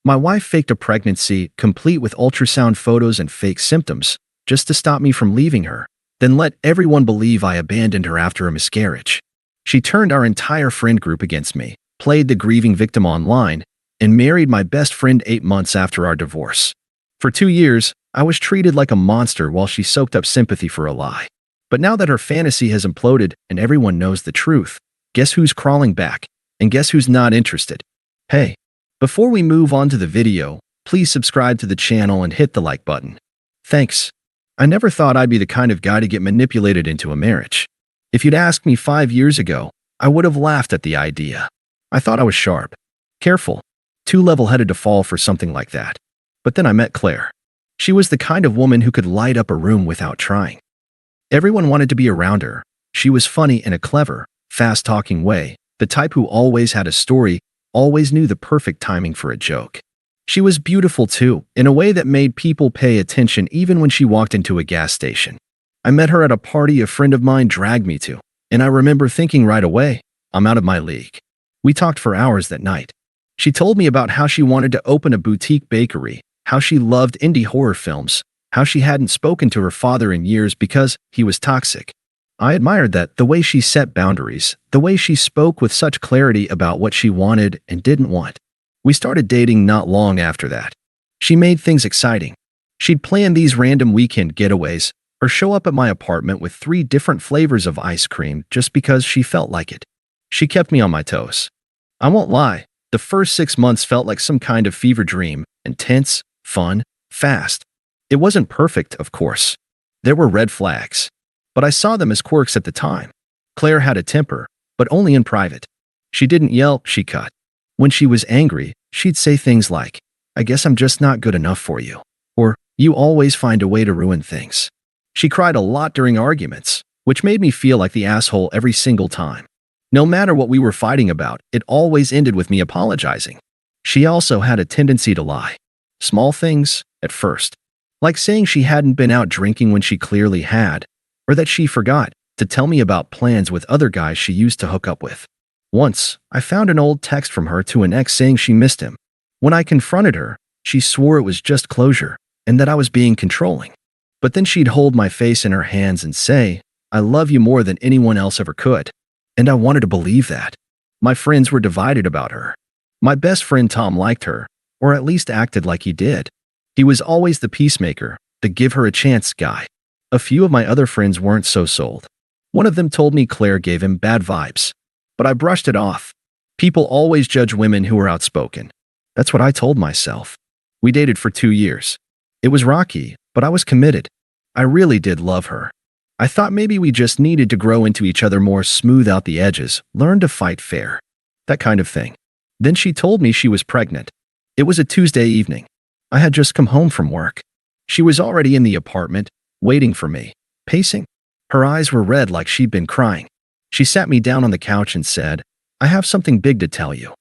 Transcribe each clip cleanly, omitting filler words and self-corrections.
My wife faked a pregnancy, complete with ultrasound photos and fake symptoms, just to stop me from leaving her, then let everyone believe I abandoned her after a miscarriage. She turned our entire friend group against me, played the grieving victim online, and married my best friend 8 months after our divorce. For 2 years, I was treated like a monster while she soaked up sympathy for a lie. But now that her fantasy has imploded and everyone knows the truth, guess who's crawling back? And guess who's not interested? Hey, before we move on to the video, please subscribe to the channel and hit the like button. Thanks. I never thought I'd be the kind of guy to get manipulated into a marriage. If you'd asked me 5 years ago, I would have laughed at the idea. I thought I was sharp, careful, too level-headed to fall for something like that. But then I met Claire. She was the kind of woman who could light up a room without trying. Everyone wanted to be around her. She was funny in a clever, fast-talking way, the type who always had a story, always knew the perfect timing for a joke. She was beautiful too, in a way that made people pay attention even when she walked into a gas station. I met her at a party a friend of mine dragged me to, and I remember thinking right away, I'm out of my league. We talked for hours that night. She told me about how she wanted to open a boutique bakery, how she loved indie horror films, how she hadn't spoken to her father in years because he was toxic. I admired that, the way she set boundaries, the way she spoke with such clarity about what she wanted and didn't want. We started dating not long after that. She made things exciting. She'd plan these random weekend getaways, or show up at my apartment with 3 different flavors of ice cream just because she felt like it. She kept me on my toes. I won't lie, the first 6 months felt like some kind of fever dream, intense, fun, fast. It wasn't perfect, of course. There were red flags, but I saw them as quirks at the time. Claire had a temper, but only in private. She didn't yell, she cut. When she was angry, she'd say things like, I guess I'm just not good enough for you, or you always find a way to ruin things. She cried a lot during arguments, which made me feel like the asshole every single time. No matter what we were fighting about, it always ended with me apologizing. She also had a tendency to lie. Small things, at first. Like saying she hadn't been out drinking when she clearly had, or that she forgot to tell me about plans with other guys she used to hook up with. Once, I found an old text from her to an ex saying she missed him. When I confronted her, she swore it was just closure, and that I was being controlling. But then she'd hold my face in her hands and say, I love you more than anyone else ever could. And I wanted to believe that. My friends were divided about her. My best friend Tom liked her, or at least acted like he did. He was always the peacemaker, the give her a chance guy. A few of my other friends weren't so sold. One of them told me Claire gave him bad vibes. But I brushed it off. People always judge women who are outspoken. That's what I told myself. We dated for 2 years. It was rocky, but I was committed. I really did love her. I thought maybe we just needed to grow into each other more, smooth out the edges, learn to fight fair. That kind of thing. Then she told me she was pregnant. It was a Tuesday evening. I had just come home from work. She was already in the apartment, waiting for me, pacing. Her eyes were red like she'd been crying. She sat me down on the couch and said, I have something big to tell you.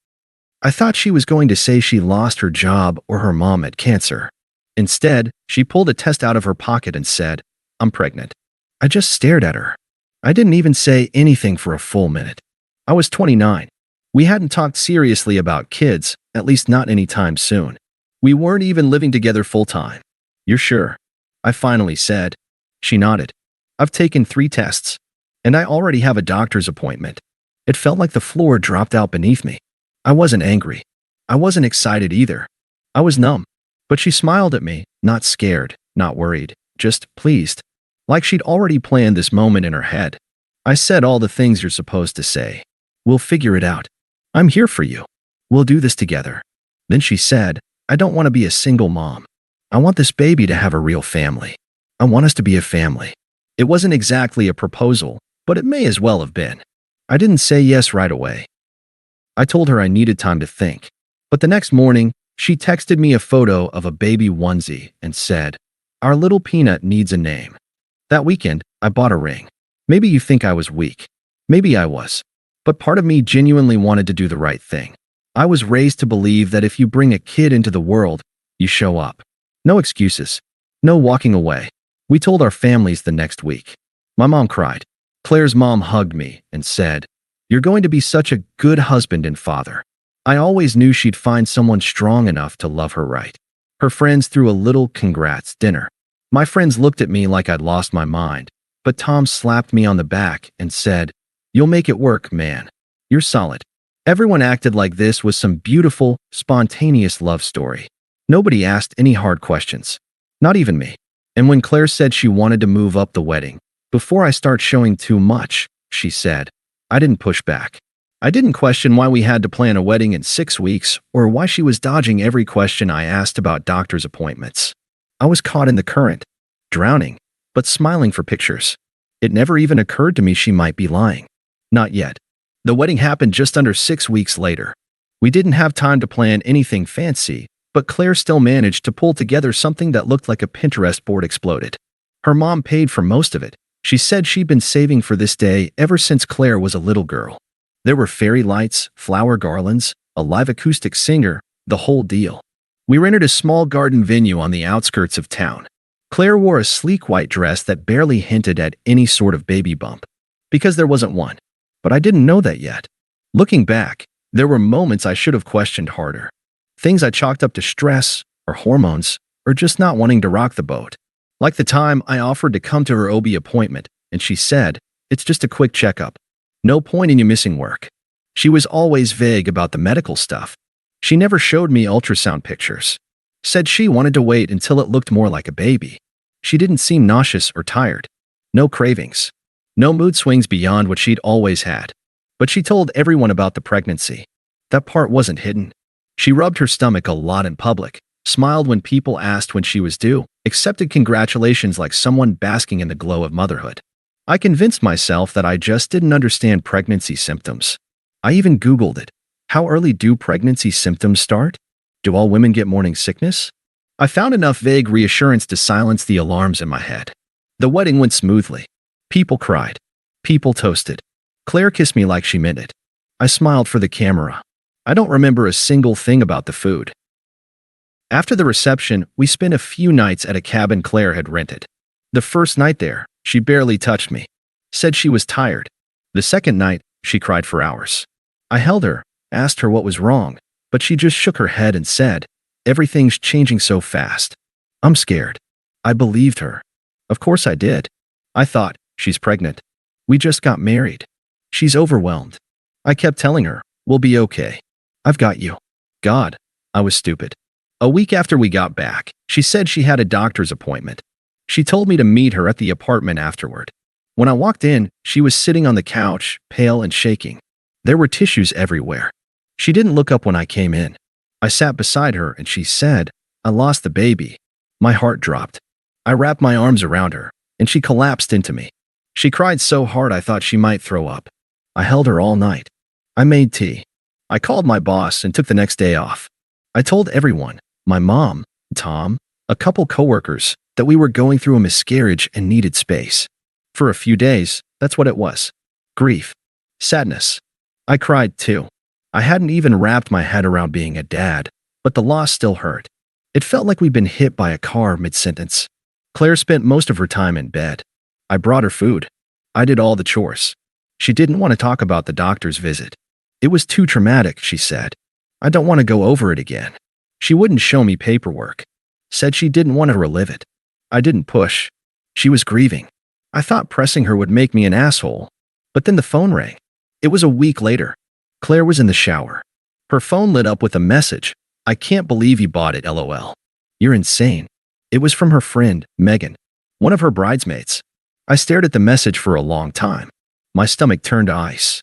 I thought she was going to say she lost her job or her mom had cancer. Instead, she pulled a test out of her pocket and said, I'm pregnant. I just stared at her. I didn't even say anything for a full minute. I was 29. We hadn't talked seriously about kids, at least not anytime soon. We weren't even living together full-time. You're sure? I finally said. She nodded. I've taken 3 tests, and I already have a doctor's appointment. It felt like the floor dropped out beneath me. I wasn't angry. I wasn't excited either. I was numb. But she smiled at me, not scared, not worried, just pleased. Like she'd already planned this moment in her head. I said all the things you're supposed to say. We'll figure it out. I'm here for you. We'll do this together. Then she said, I don't want to be a single mom. I want this baby to have a real family. I want us to be a family. It wasn't exactly a proposal, but it may as well have been. I didn't say yes right away. I told her I needed time to think. But the next morning, she texted me a photo of a baby onesie and said, Our little peanut needs a name. That weekend, I bought a ring. Maybe you think I was weak. Maybe I was. But part of me genuinely wanted to do the right thing. I was raised to believe that if you bring a kid into the world, you show up. No excuses. No walking away. We told our families the next week. My mom cried. Claire's mom hugged me and said, You're going to be such a good husband and father. I always knew she'd find someone strong enough to love her right. Her friends threw a little congrats dinner. My friends looked at me like I'd lost my mind, but Tom slapped me on the back and said, "You'll make it work, man. You're solid." Everyone acted like this was some beautiful, spontaneous love story. Nobody asked any hard questions. Not even me. And when Claire said she wanted to move up the wedding, before I start showing too much, she said, I didn't push back. I didn't question why we had to plan a wedding in 6 weeks or why she was dodging every question I asked about doctor's appointments. I was caught in the current, drowning, but smiling for pictures. It never even occurred to me she might be lying. Not yet. The wedding happened just under 6 weeks later. We didn't have time to plan anything fancy, but Claire still managed to pull together something that looked like a Pinterest board exploded. Her mom paid for most of it. She said she'd been saving for this day ever since Claire was a little girl. There were fairy lights, flower garlands, a live acoustic singer, the whole deal. We rented a small garden venue on the outskirts of town. Claire wore a sleek white dress that barely hinted at any sort of baby bump, because there wasn't one. But I didn't know that yet. Looking back, there were moments I should have questioned harder. Things I chalked up to stress, or hormones, or just not wanting to rock the boat. Like the time I offered to come to her OB appointment, and she said, "It's just a quick checkup. No point in you missing work." She was always vague about the medical stuff. She never showed me ultrasound pictures. Said she wanted to wait until it looked more like a baby. She didn't seem nauseous or tired. No cravings. No mood swings beyond what she'd always had. But she told everyone about the pregnancy. That part wasn't hidden. She rubbed her stomach a lot in public, smiled when people asked when she was due, accepted congratulations like someone basking in the glow of motherhood. I convinced myself that I just didn't understand pregnancy symptoms. I even Googled it. How early do pregnancy symptoms start? Do all women get morning sickness? I found enough vague reassurance to silence the alarms in my head. The wedding went smoothly. People cried. People toasted. Claire kissed me like she meant it. I smiled for the camera. I don't remember a single thing about the food. After the reception, we spent a few nights at a cabin Claire had rented. The first night there, she barely touched me. Said she was tired. The second night, she cried for hours. I held her, asked her what was wrong, but she just shook her head and said, "Everything's changing so fast. I'm scared." I believed her. Of course I did. I thought, she's pregnant. We just got married. She's overwhelmed. I kept telling her, "We'll be okay. I've got you." God, I was stupid. A week after we got back, she said she had a doctor's appointment. She told me to meet her at the apartment afterward. When I walked in, she was sitting on the couch, pale and shaking. There were tissues everywhere. She didn't look up when I came in. I sat beside her and she said, "I lost the baby." My heart dropped. I wrapped my arms around her, and she collapsed into me. She cried so hard I thought she might throw up. I held her all night. I made tea. I called my boss and took the next day off. I told everyone, my mom, Tom, a couple coworkers, that we were going through a miscarriage and needed space. For a few days, that's what it was. Grief. Sadness. I cried too. I hadn't even wrapped my head around being a dad, but the loss still hurt. It felt like we'd been hit by a car mid-sentence. Claire spent most of her time in bed. I brought her food. I did all the chores. She didn't want to talk about the doctor's visit. It was too traumatic, she said. I don't want to go over it again. She wouldn't show me paperwork. Said she didn't want to relive it. I didn't push. She was grieving. I thought pressing her would make me an asshole. But then the phone rang. It was a week later. Claire was in the shower. Her phone lit up with a message. "I can't believe you bought it, LOL. You're insane." It was from her friend, Megan, one of her bridesmaids. I stared at the message for a long time. My stomach turned to ice.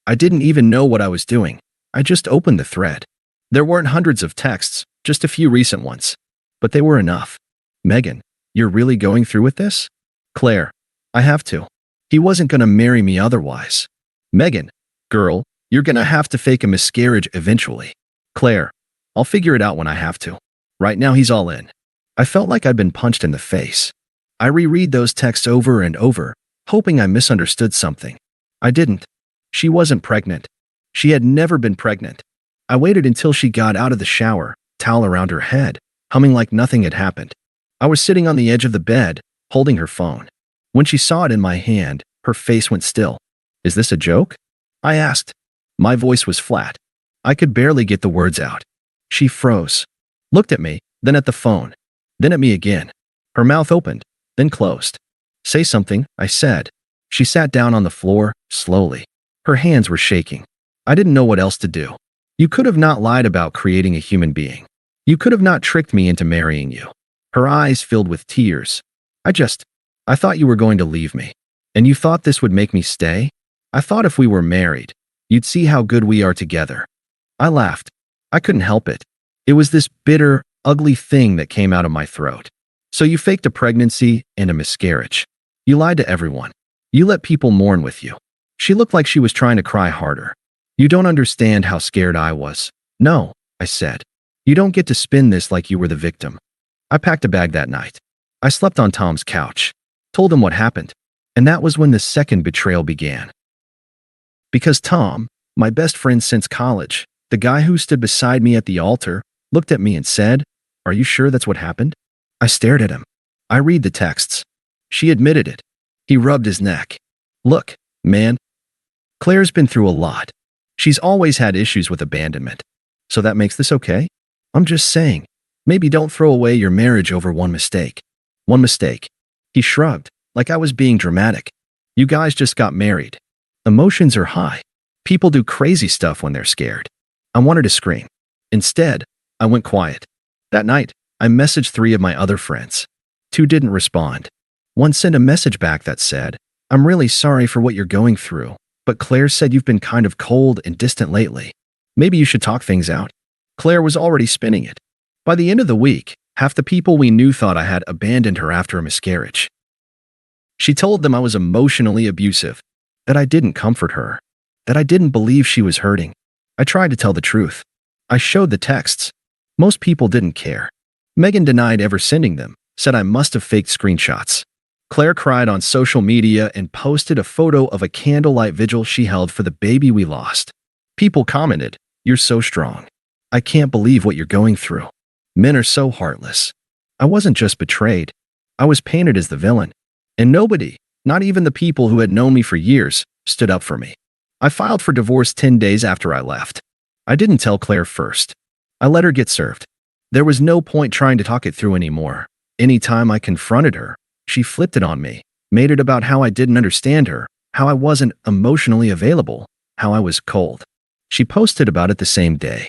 I didn't even know what I was doing. I just opened the thread. There weren't hundreds of texts, just a few recent ones. But they were enough. "Megan, you're really going through with this?" "Claire, I have to. He wasn't gonna marry me otherwise." "Megan, girl, you're gonna have to fake a miscarriage eventually." "Claire, I'll figure it out when I have to. Right now he's all in." I felt like I'd been punched in the face. I reread those texts over and over, hoping I misunderstood something. I didn't. She wasn't pregnant. She had never been pregnant. I waited until she got out of the shower, towel around her head, humming like nothing had happened. I was sitting on the edge of the bed, holding her phone. When she saw it in my hand, her face went still. "Is this a joke?" I asked. My voice was flat. I could barely get the words out. She froze, looked at me, then at the phone, then at me again. Her mouth opened, then closed. Say something, I said. She sat down on the floor, slowly. Her hands were shaking. I didn't know what else to do. You could have not lied about creating a human being. You could have not tricked me into marrying you. Her eyes filled with tears. I thought you were going to leave me. And you thought this would make me stay? I thought if we were married, you'd see how good we are together. I laughed. I couldn't help it. It was this bitter, ugly thing that came out of my throat. So you faked a pregnancy and a miscarriage. You lied to everyone. You let people mourn with you. She looked like she was trying to cry harder. You don't understand how scared I was. No, I said. You don't get to spin this like you were the victim. I packed a bag that night. I slept on Tom's couch, told him what happened, and that was when the second betrayal began. Because Tom, my best friend since college, the guy who stood beside me at the altar, looked at me and said, "Are you sure that's what happened?" I stared at him. I read the texts. She admitted it. He rubbed his neck. Look, man, Claire's been through a lot. She's always had issues with abandonment. So that makes this okay? I'm just saying, maybe don't throw away your marriage over one mistake. One mistake. He shrugged, like I was being dramatic. You guys just got married. Emotions are high. People do crazy stuff when they're scared. I wanted to scream. Instead, I went quiet. That night, I messaged 3 of my other friends. 2 didn't respond. One sent a message back that said, "I'm really sorry for what you're going through, but Claire said you've been kind of cold and distant lately. Maybe you should talk things out." Claire was already spinning it. By the end of the week, half the people we knew thought I had abandoned her after a miscarriage. She told them I was emotionally abusive, that I didn't comfort her, that I didn't believe she was hurting. I tried to tell the truth. I showed the texts. Most people didn't care. Megan denied ever sending them, said I must have faked screenshots. Claire cried on social media and posted a photo of a candlelight vigil she held for the baby we lost. People commented, "You're so strong. I can't believe what you're going through. Men are so heartless." I wasn't just betrayed. I was painted as the villain. And nobody, not even the people who had known me for years, stood up for me. I filed for divorce 10 days after I left. I didn't tell Claire first. I let her get served. There was no point trying to talk it through anymore. Anytime I confronted her, she flipped it on me, made it about how I didn't understand her, how I wasn't emotionally available, how I was cold. She posted about it the same day.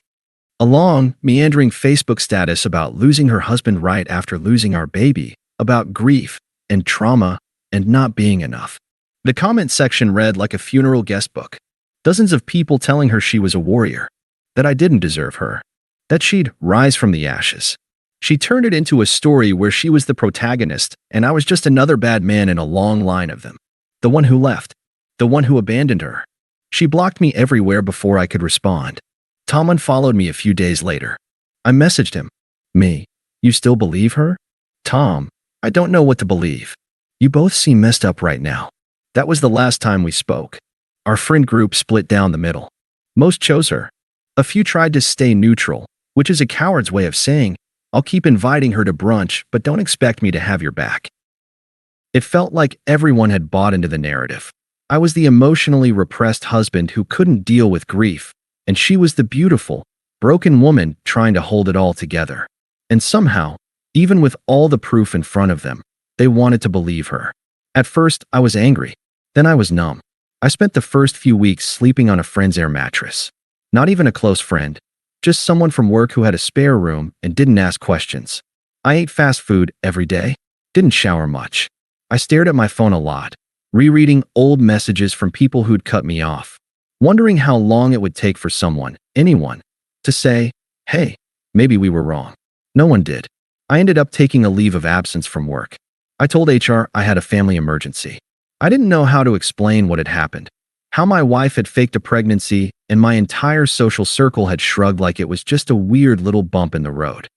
A long, meandering Facebook status about losing her husband right after losing our baby, about grief and trauma and not being enough. The comment section read like a funeral guest book. Dozens of people telling her she was a warrior, that I didn't deserve her, that she'd rise from the ashes. She turned it into a story where she was the protagonist and I was just another bad man in a long line of them. The one who left. The one who abandoned her. She blocked me everywhere before I could respond. Tom unfollowed me a few days later. I messaged him. "Me, you still believe her?" "Tom, I don't know what to believe. You both seem messed up right now." That was the last time we spoke. Our friend group split down the middle. Most chose her. A few tried to stay neutral, which is a coward's way of saying, "I'll keep inviting her to brunch, but don't expect me to have your back." It felt like everyone had bought into the narrative. I was the emotionally repressed husband who couldn't deal with grief, and she was the beautiful, broken woman trying to hold it all together. And somehow, even with all the proof in front of them, they wanted to believe her. At first, I was angry. Then I was numb. I spent the first few weeks sleeping on a friend's air mattress. Not even a close friend, just someone from work who had a spare room and didn't ask questions. I ate fast food every day, didn't shower much. I stared at my phone a lot, rereading old messages from people who'd cut me off, wondering how long it would take for someone, anyone, to say, "Hey, maybe we were wrong." No one did. I ended up taking a leave of absence from work. I told HR I had a family emergency. I didn't know how to explain what had happened, how my wife had faked a pregnancy, and my entire social circle had shrugged like it was just a weird little bump in the road.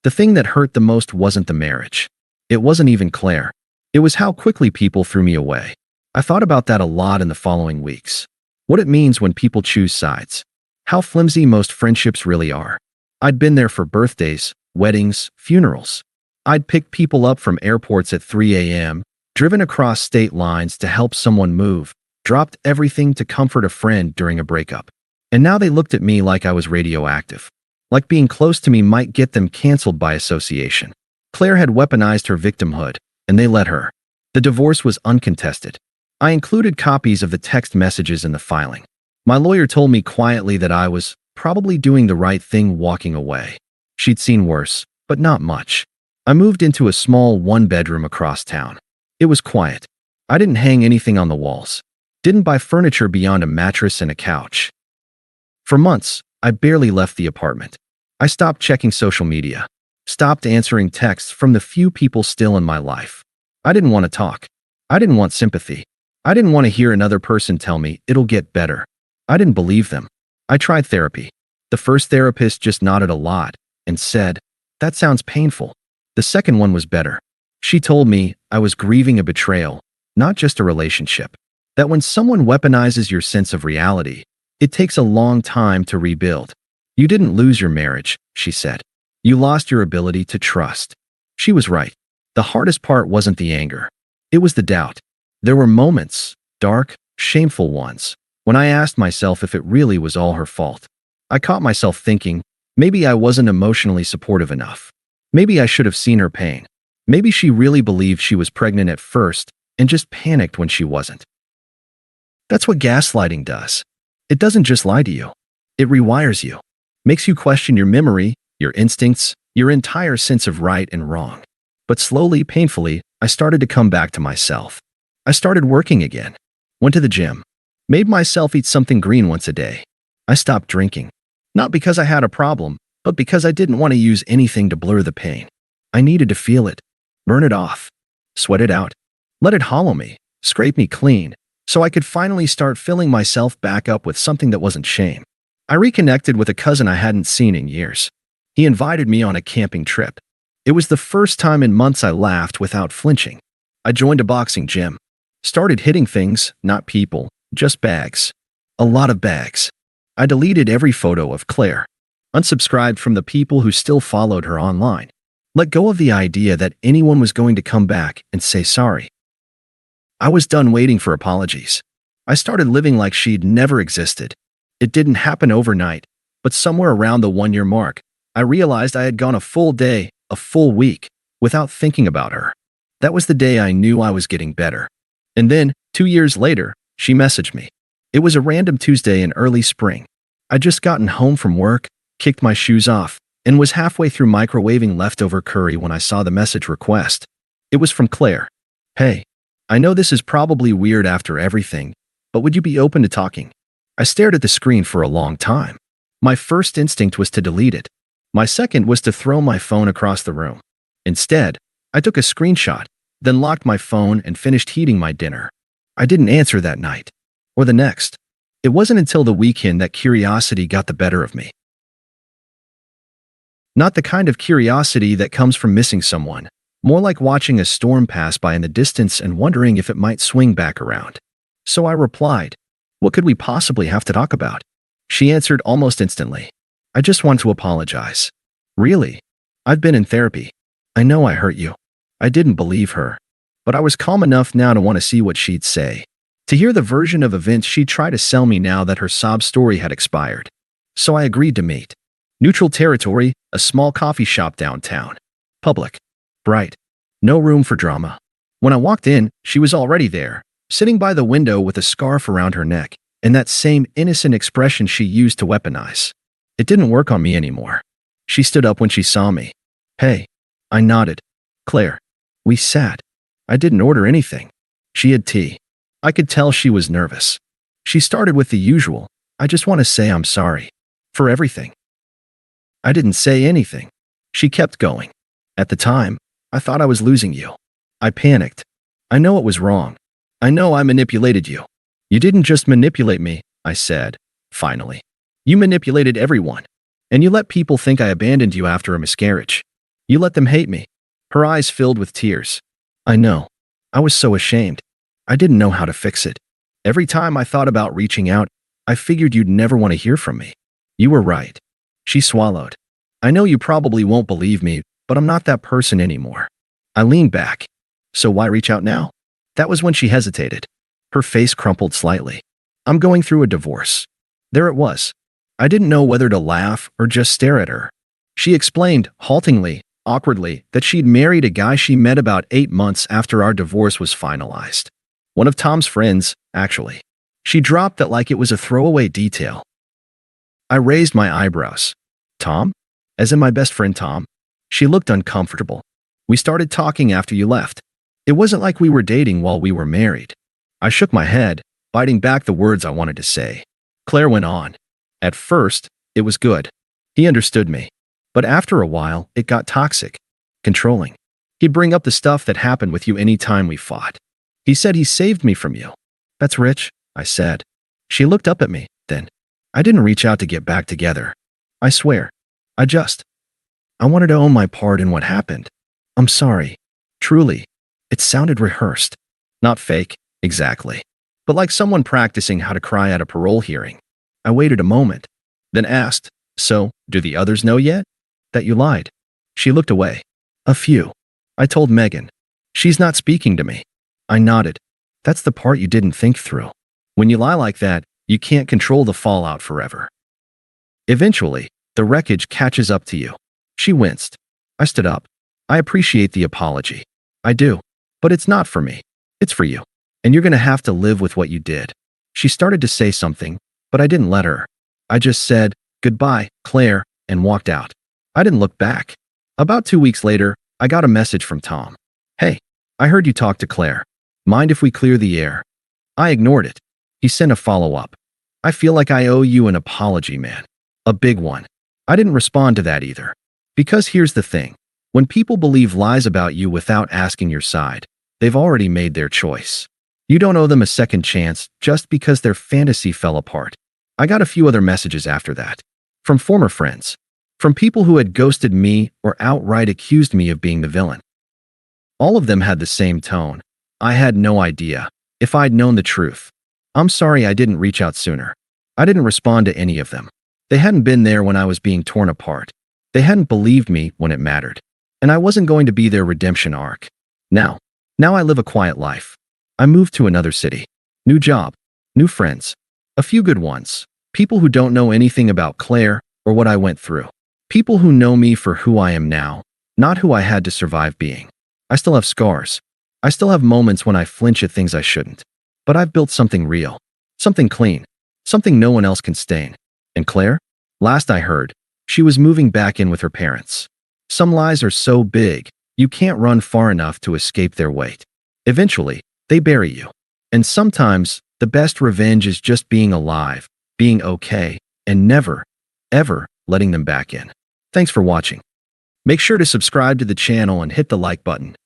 The thing that hurt the most wasn't the marriage. It wasn't even Claire. It was how quickly people threw me away. I thought about that a lot in the following weeks. What it means when people choose sides. How flimsy most friendships really are. I'd been there for birthdays, weddings, funerals. I'd picked people up from airports at 3 a.m., driven across state lines to help someone move, dropped everything to comfort a friend during a breakup. And now they looked at me like I was radioactive. Like being close to me might get them canceled by association. Claire had weaponized her victimhood, and they let her. The divorce was uncontested. I included copies of the text messages in the filing. My lawyer told me quietly that I was probably doing the right thing walking away. She'd seen worse, but not much. I moved into a small one-bedroom across town. It was quiet. I didn't hang anything on the walls. Didn't buy furniture beyond a mattress and a couch. For months, I barely left the apartment. I stopped checking social media. Stopped answering texts from the few people still in my life. I didn't want to talk. I didn't want sympathy. I didn't want to hear another person tell me it'll get better. I didn't believe them. I tried therapy. The first therapist just nodded a lot and said, "That sounds painful." The second one was better. She told me I was grieving a betrayal, not just a relationship. That when someone weaponizes your sense of reality, it takes a long time to rebuild. You didn't lose your marriage, she said. You lost your ability to trust. She was right. The hardest part wasn't the anger. It was the doubt. There were moments, dark, shameful ones, when I asked myself if it really was all her fault. I caught myself thinking, maybe I wasn't emotionally supportive enough. Maybe I should have seen her pain. Maybe she really believed she was pregnant at first and just panicked when she wasn't. That's what gaslighting does. It doesn't just lie to you. It rewires you. Makes you question your memory, your instincts, your entire sense of right and wrong. But slowly, painfully, I started to come back to myself. I started working again. Went to the gym. Made myself eat something green once a day. I stopped drinking. Not because I had a problem, but because I didn't want to use anything to blur the pain. I needed to feel it. Burn it off. Sweat it out. Let it hollow me. Scrape me clean. So I could finally start filling myself back up with something that wasn't shame. I reconnected with a cousin I hadn't seen in years. He invited me on a camping trip. It was the first time in months I laughed without flinching. I joined a boxing gym. Started hitting things, not people, just bags. A lot of bags. I deleted every photo of Claire. Unsubscribed from the people who still followed her online. Let go of the idea that anyone was going to come back and say sorry. I was done waiting for apologies. I started living like she'd never existed. It didn't happen overnight, but somewhere around the 1-year mark, I realized I had gone a full day, a full week, without thinking about her. That was the day I knew I was getting better. And then, 2 years later, she messaged me. It was a random Tuesday in early spring. I'd just gotten home from work, kicked my shoes off, and was halfway through microwaving leftover curry when I saw the message request. It was from Claire. "Hey, I know this is probably weird after everything, but would you be open to talking?" I stared at the screen for a long time. My first instinct was to delete it. My second was to throw my phone across the room. Instead, I took a screenshot, then locked my phone and finished heating my dinner. I didn't answer that night. Or the next. It wasn't until the weekend that curiosity got the better of me. Not the kind of curiosity that comes from missing someone, more like watching a storm pass by in the distance and wondering if it might swing back around. So I replied, "What could we possibly have to talk about?" She answered almost instantly, "I just want to apologize." "Really? I've been in therapy. I know I hurt you." I didn't believe her, but I was calm enough now to want to see what she'd say. To hear the version of events she'd try to sell me now that her sob story had expired. So I agreed to meet. Neutral territory, a small coffee shop downtown. Public. Bright. No room for drama. When I walked in, she was already there, sitting by the window with a scarf around her neck, and that same innocent expression she used to weaponize. It didn't work on me anymore. She stood up when she saw me. "Hey." I nodded. "Claire." We sat. I didn't order anything. She had tea. I could tell she was nervous. She started with the usual, "I just want to say I'm sorry. For everything." I didn't say anything. She kept going. "At the time, I thought I was losing you. I panicked. I know it was wrong. I know I manipulated you." "You didn't just manipulate me," I said, finally. "You manipulated everyone. And you let people think I abandoned you after a miscarriage. You let them hate me." Her eyes filled with tears. "I know. I was so ashamed. I didn't know how to fix it. Every time I thought about reaching out, I figured you'd never want to hear from me. You were right." She swallowed. "I know you probably won't believe me, but I'm not that person anymore." I leaned back. "So why reach out now?" That was when she hesitated. Her face crumpled slightly. "I'm going through a divorce." There it was. I didn't know whether to laugh or just stare at her. She explained, haltingly, awkwardly, that she'd married a guy she met about 8 months after our divorce was finalized. One of Tom's friends, actually. She dropped that like it was a throwaway detail. I raised my eyebrows. Tom? As in my best friend Tom? She looked uncomfortable. We started talking after you left. It wasn't like we were dating while we were married. I shook my head, biting back the words I wanted to say. Claire went on. At first, it was good. He understood me. But after a while, it got toxic. Controlling. He'd bring up the stuff that happened with you any time we fought. He said he saved me from you. That's rich, I said. She looked up at me, then. I didn't reach out to get back together. I swear. I wanted to own my part in what happened. I'm sorry. Truly. It sounded rehearsed. Not fake, exactly. But like someone practicing how to cry at a parole hearing. I waited a moment, then asked, so, do the others know yet? That you lied? She looked away. A few. I told Megan. She's not speaking to me. I nodded. That's the part you didn't think through. When you lie like that, you can't control the fallout forever. Eventually, the wreckage catches up to you. She winced. I stood up. I appreciate the apology. I do. But it's not for me. It's for you. And you're going to have to live with what you did. She started to say something, but I didn't let her. I just said, goodbye, Claire, and walked out. I didn't look back. About 2 weeks later, I got a message from Tom. Hey, I heard you talk to Claire. Mind if we clear the air? I ignored it. He sent a follow-up. I feel like I owe you an apology, man. A big one. I didn't respond to that either. Because here's the thing. When people believe lies about you without asking your side, they've already made their choice. You don't owe them a second chance just because their fantasy fell apart. I got a few other messages after that. From former friends. From people who had ghosted me or outright accused me of being the villain. All of them had the same tone. I had no idea. If I'd known the truth. I'm sorry I didn't reach out sooner. I didn't respond to any of them. They hadn't been there when I was being torn apart. They hadn't believed me when it mattered. And I wasn't going to be their redemption arc. Now I live a quiet life. I moved to another city. New job. New friends. A few good ones. People who don't know anything about Claire or what I went through. People who know me for who I am now, not who I had to survive being. I still have scars. I still have moments when I flinch at things I shouldn't. But I've built something real. Something clean. Something no one else can stain. And Claire? Last I heard, she was moving back in with her parents. Some lies are so big, you can't run far enough to escape their weight. Eventually, they bury you. And sometimes, the best revenge is just being alive, being okay, and never, ever letting them back in. Thanks for watching. Make sure to subscribe to the channel and hit the like button.